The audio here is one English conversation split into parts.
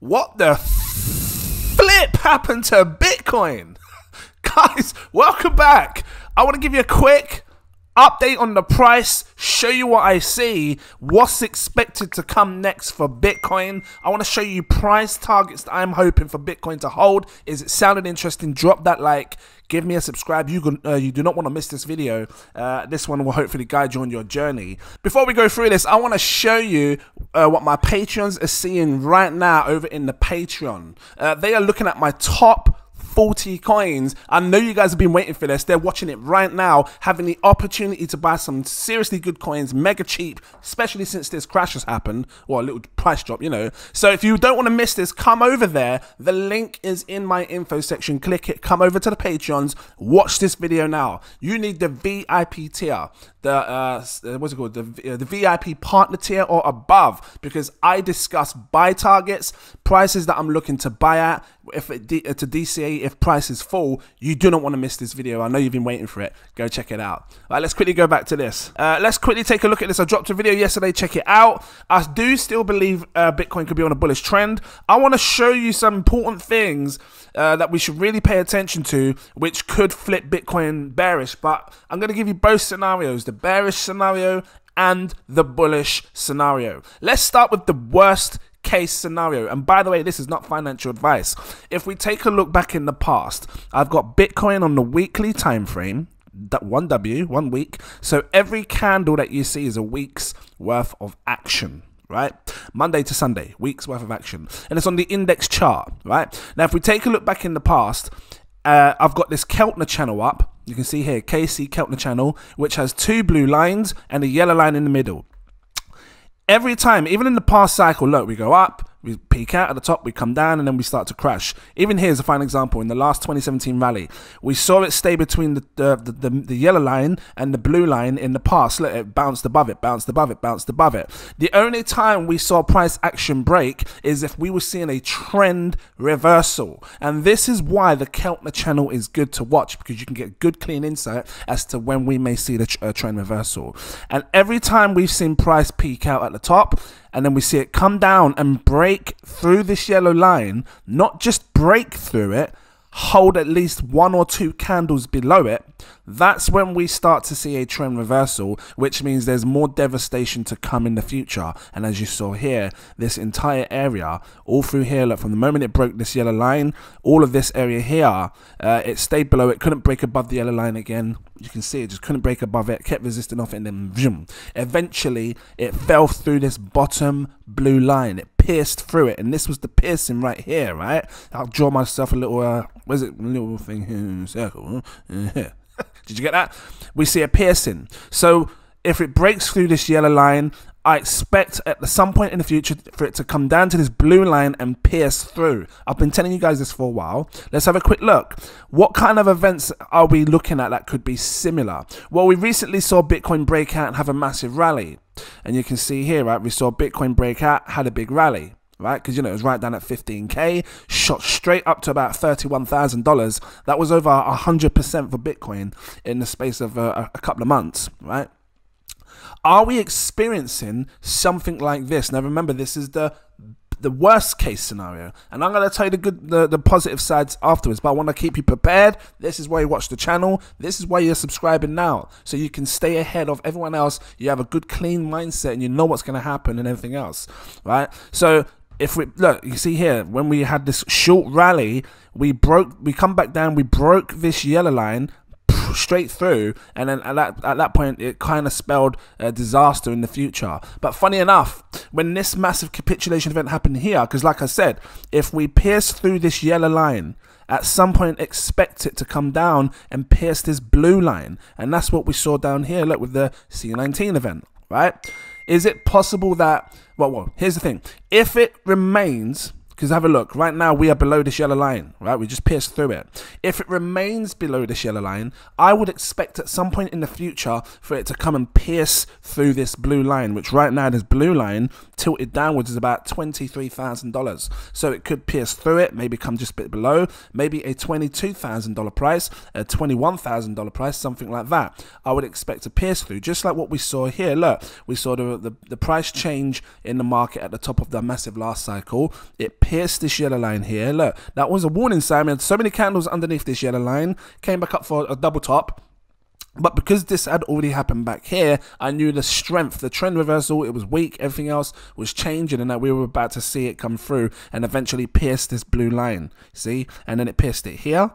What the flip happened to Bitcoin? Guys, welcome back. I want to give you a quick update on the price, show you what I see, what's expected to come next for Bitcoin. I want to show you price targets that I'm hoping for Bitcoin to hold. Is it sounding interesting? Drop that like, give me a subscribe. You do not want to miss this video. This one will hopefully guide you on your journey. Before we go through this, I want to show you what my Patreons are seeing right now over in the Patreon. They are looking at my top 40 coins. I know you guys have been waiting for this. They're watching it right now, having the opportunity to buy some seriously good coins, mega cheap, especially since this crash has happened, or a little price drop, you know. So if you don't want to miss this, come over there. The link is in my info section. Click it, come over to the Patreons, watch this video now. You need the VIP tier, the what's it called, the VIP partner tier or above, because I discuss buy targets, prices that I'm looking to buy at, if it to DCA if prices fall. You do not want to miss this video. I know you've been waiting for it. Go check it out. All right, let's quickly go back to this. Let's quickly take a look at this. I dropped a video yesterday. Check it out. I do still believe Bitcoin could be on a bullish trend. I want to show you some important things that we should really pay attention to, which could flip Bitcoin bearish. But I'm going to give you both scenarios, the bearish scenario and the bullish scenario. Let's start with the worst case scenario. And by the way, this is not financial advice. If we take a look back in the past, I've got Bitcoin on the weekly time frame, that 1 week. So every candle that you see is a week's worth of action, right? Monday to Sunday, week's worth of action. And it's on the index chart, right? Now, if we take a look back in the past, I've got this Keltner channel up. You can see here, KC Keltner channel, which has two blue lines and a yellow line in the middle. Every time, even in the past cycle, look, we go up, we peak out at the top, we come down, and then we start to crash. Even here's a fine example. In the last 2017 rally, we saw it stay between the yellow line and the blue line in the past. Look, it bounced above it, bounced above it, bounced above it. The only time we saw price action break is if we were seeing a trend reversal. And this is why the Keltner channel is good to watch, because you can get good, clean insight as to when we may see the trend reversal. And every time we've seen price peak out at the top, and then we see it come down and break through this yellow line, not just break through it, hold at least 1 or 2 candles below it, that's when we start to see a trend reversal, which means there's more devastation to come in the future. And as you saw here, this entire area, all through here, look, from the moment it broke this yellow line, all of this area here, it stayed below it, couldn't break above the yellow line again. You can see it just couldn't break above it, kept resisting off it, and then zoom. Eventually it fell through this bottom blue line. It pierced through it, and this was the piercing right here, right? I'll draw myself a little where's it, little thing here in a circle. Did you get that? We see a piercing. So if it breaks through this yellow line, I expect at some point in the future for it to come down to this blue line and pierce through. I've been telling you guys this for a while. Let's have a quick look. What kind of events are we looking at that could be similar? Well, we recently saw Bitcoin break out and have a massive rally. And you can see here, right, we saw Bitcoin break out, had a big rally, right? Because, you know, it was right down at 15K, shot straight up to about $31,000. That was over 100% for Bitcoin in the space of a couple of months, right? Are we experiencing something like this? Now, remember, this is the worst case scenario, and I'm going to tell you the positive sides afterwards, but I want to keep you prepared. This is why you watch the channel. This is why you're subscribing now, so you can stay ahead of everyone else. You have a good, clean mindset, and you know what's going to happen and everything else, right? So if we look, you see here, when we had this short rally, we come back down, we broke this yellow line straight through, and then at that point it kind of spelled a disaster in the future. But funny enough, when this massive capitulation event happened here, because like I said, if we pierce through this yellow line, at some point expect it to come down and pierce this blue line, and that's what we saw down here, look, with the C19 event, right? Is it possible that, well, here's the thing, if it remains, because have a look, right now we are below this yellow line, right? We just pierced through it. If it remains below this yellow line, I would expect at some point in the future for it to come and pierce through this blue line, which right now this blue line tilted downwards is about $23,000. So it could pierce through it, maybe come just a bit below, maybe a $22,000 price, a $21,000 price, something like that. I would expect to pierce through, just like what we saw here. Look, we saw the price change in the market at the top of the massive last cycle. It pierced this yellow line here. Look, that was a warning sign. We had so many candles underneath this yellow line, came back up for a double top. But because this had already happened back here, I knew the strength, the trend reversal, it was weak, everything else was changing, and that we were about to see it come through and eventually pierce this blue line, see? And then it pierced it here,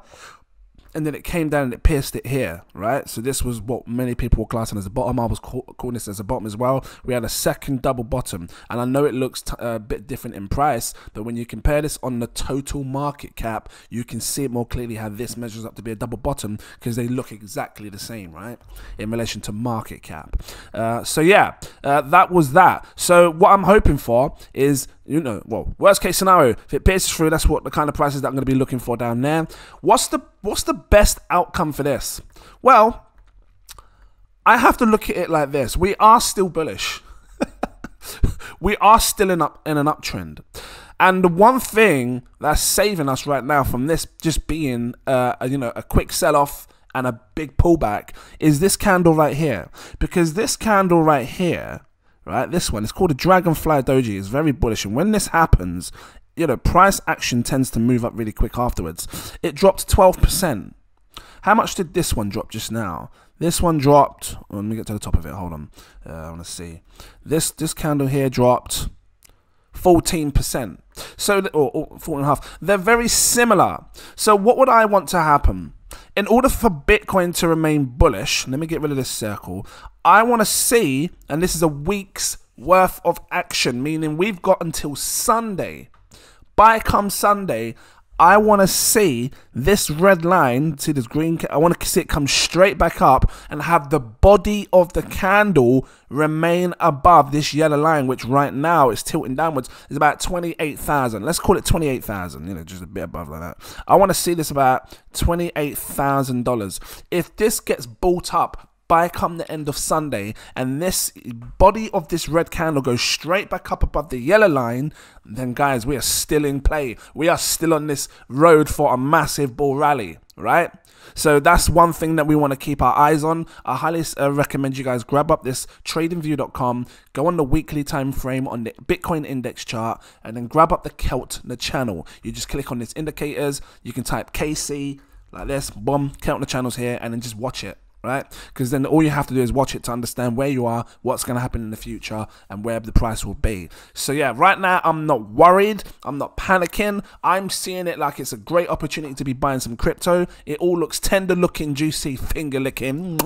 and then it came down and it pierced it here, right? So this was what many people were classing as a bottom. I was calling this as a bottom as well. We had a second double bottom, and I know it looks a bit different in price, but when you compare this on the total market cap, you can see it more clearly how this measures up to be a double bottom, because they look exactly the same, right, in relation to market cap. So yeah, that was that. So what I'm hoping for is, you know, well, worst case scenario, if it pierces through, that's what the kind of prices that I'm going to be looking for down there. What's the best outcome for this? Well, I have to look at it like this. We are still bullish. We are still in an uptrend. And the one thing that's saving us right now from this just being a quick sell-off and a big pullback is this candle right here. Because this candle right here, right, this one, it's called a dragonfly doji, is very bullish, and when this happens, you know, price action tends to move up really quick afterwards. It dropped 12%. How much did this one drop just now? This one dropped, let me get to the top of it, hold on, I want to see. This candle here dropped 14%. So, or 4.5. They're very similar. So what would I want to happen? In order for Bitcoin to remain bullish, let me get rid of this circle. I want to see, and this is a week's worth of action, meaning we've got until Sunday. By come Sunday, I want to see this red line, see this green, I want to see it come straight back up and have the body of the candle remain above this yellow line, which right now is tilting downwards. It's about 28,000. Let's call it 28,000, you know, just a bit above like that. I want to see this about $28,000. If this gets bought up by come the end of Sunday, and this body of this red candle goes straight back up above the yellow line, then guys, we are still in play. We are still on this road for a massive bull rally, right? So that's one thing that we want to keep our eyes on. I highly recommend you guys grab up this tradingview.com, go on the weekly time frame on the Bitcoin index chart, and then grab up the channel. You just click on this indicators, you can type KC like this, boom, count the channels here, and then just watch it. Right, because then all you have to do is watch it to understand where you are, what's going to happen in the future, and where the price will be. So yeah, right now I'm not worried, I'm not panicking. I'm seeing it like it's a great opportunity to be buying some crypto. It all looks tender looking, juicy, finger licking,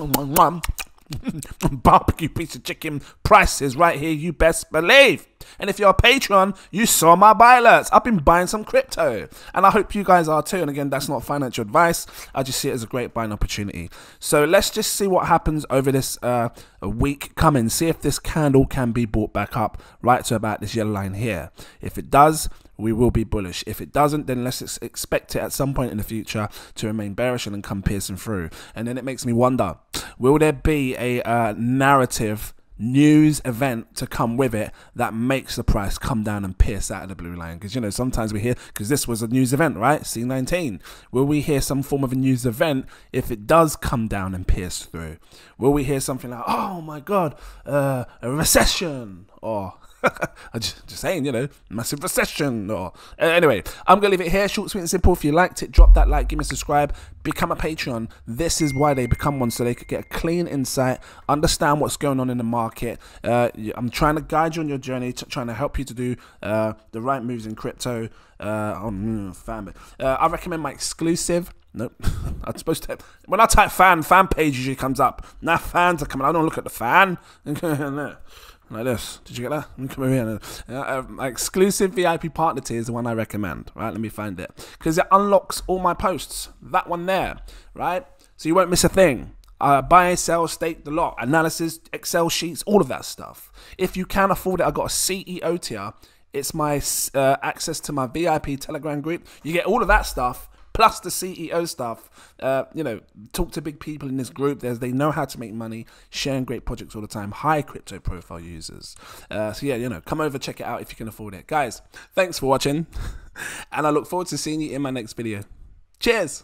barbecue piece of chicken prices right here, you best believe. And if you're a patron, you saw my buy alerts. I've been buying some crypto, and I hope you guys are too. And again, that's not financial advice. I just see it as a great buying opportunity. So let's just see what happens over this week coming. See if this candle can be brought back up right to about this yellow line here. If it does, we will be bullish. If it doesn't, then let's expect it at some point in the future to remain bearish and then come piercing through. And then it makes me wonder, will there be a narrative news event to come with it that makes the price come down and pierce out of the blue line? Because, you know, sometimes we hear, because this was a news event, right? C19. Will we hear some form of a news event if it does come down and pierce through? Will we hear something like, oh my God, a recession, or I'm just saying, you know, massive recession, or anyway, I'm gonna leave it here. Short, sweet, and simple. If you liked it, drop that like, give me a subscribe, become a Patreon. This is why they become one, so they could get a clean insight, understand what's going on in the market. I'm trying to guide you on your journey, trying to help you to do the right moves in crypto. I recommend my exclusive. Nope. I'm supposed to. When I type fan page usually comes up. Now fans are coming. I don't look at the fan. Like this. Did you get that? Come over here. My exclusive VIP partner tier is the one I recommend. Right, let me find it. Because it unlocks all my posts. That one there. Right? So you won't miss a thing. Buy, sell, stake, the lot. Analysis, Excel sheets, all of that stuff. If you can afford it, I've got a CEO tier. It's my access to my VIP Telegram group. You get all of that stuff. Plus the CEO stuff, you know, talk to big people in this group. They know how to make money, sharing great projects all the time, high crypto profile users. So yeah, you know, come over, check it out if you can afford it. Guys, thanks for watching, and I look forward to seeing you in my next video. Cheers.